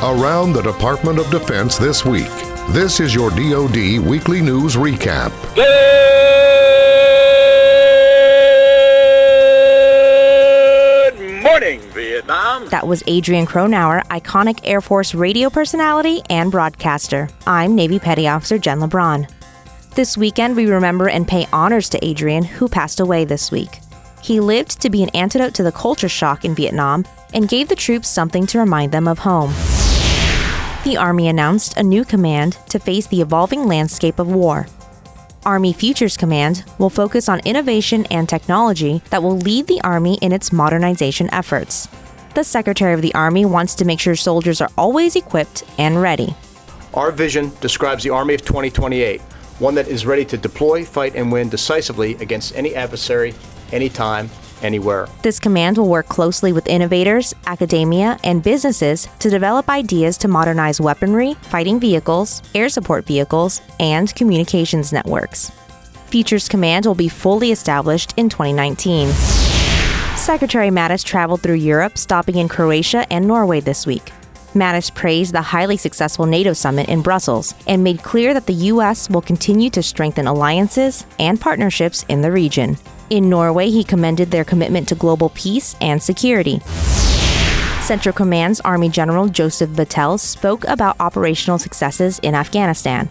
Around the Department of Defense this week. This is your DoD Weekly News Recap. Good morning, Vietnam. That was Adrian Cronauer, iconic Air Force radio personality and broadcaster. I'm Navy Petty Officer Jen LeBron. This weekend, we remember and pay honors to Adrian, who passed away this week. He lived to be an antidote to the culture shock in Vietnam and gave the troops something to remind them of home. The Army announced a new command to face the evolving landscape of war. Army Futures Command will focus on innovation and technology that will lead the Army in its modernization efforts. The Secretary of the Army wants to make sure soldiers are always equipped and ready. Our vision describes the Army of 2028, one that is ready to deploy, fight, and win decisively against any adversary, anytime, anywhere. This command will work closely with innovators, academia, and businesses to develop ideas to modernize weaponry, fighting vehicles, air support vehicles, and communications networks. Futures Command will be fully established in 2019. Secretary Mattis traveled through Europe, stopping in Croatia and Norway this week. Mattis praised the highly successful NATO summit in Brussels and made clear that the U.S. will continue to strengthen alliances and partnerships in the region. In Norway, he commended their commitment to global peace and security. Central Command's Army General Joseph Vattel spoke about operational successes in Afghanistan.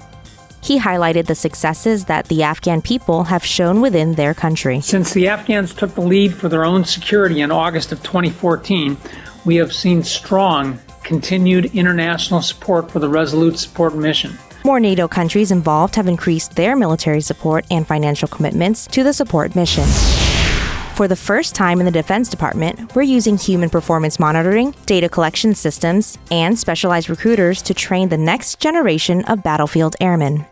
He highlighted the successes that the Afghan people have shown within their country. Since the Afghans took the lead for their own security in August of 2014, we have seen strong, continued international support for the Resolute Support Mission. More NATO countries involved have increased their military support and financial commitments to the support mission. For the first time in the Defense Department, we're using human performance monitoring, data collection systems, and specialized recruiters to train the next generation of battlefield airmen.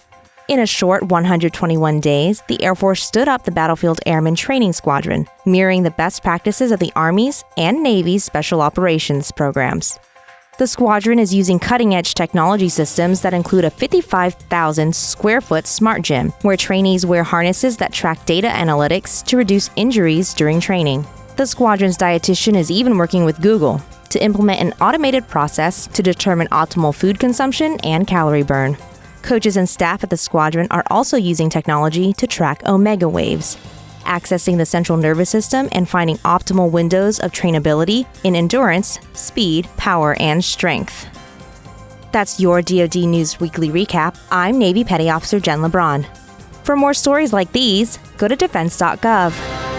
In a short 121 days, the Air Force stood up the Battlefield Airmen Training Squadron, mirroring the best practices of the Army's and Navy's Special Operations programs. The squadron is using cutting-edge technology systems that include a 55,000 square foot smart gym, where trainees wear harnesses that track data analytics to reduce injuries during training. The squadron's dietitian is even working with Google to implement an automated process to determine optimal food consumption and calorie burn. Coaches and staff at the squadron are also using technology to track omega waves, accessing the central nervous system and finding optimal windows of trainability in endurance, speed, power, and strength. That's your DoD News Weekly Recap. I'm Navy Petty Officer Jen LeBron. For more stories like these, go to defense.gov.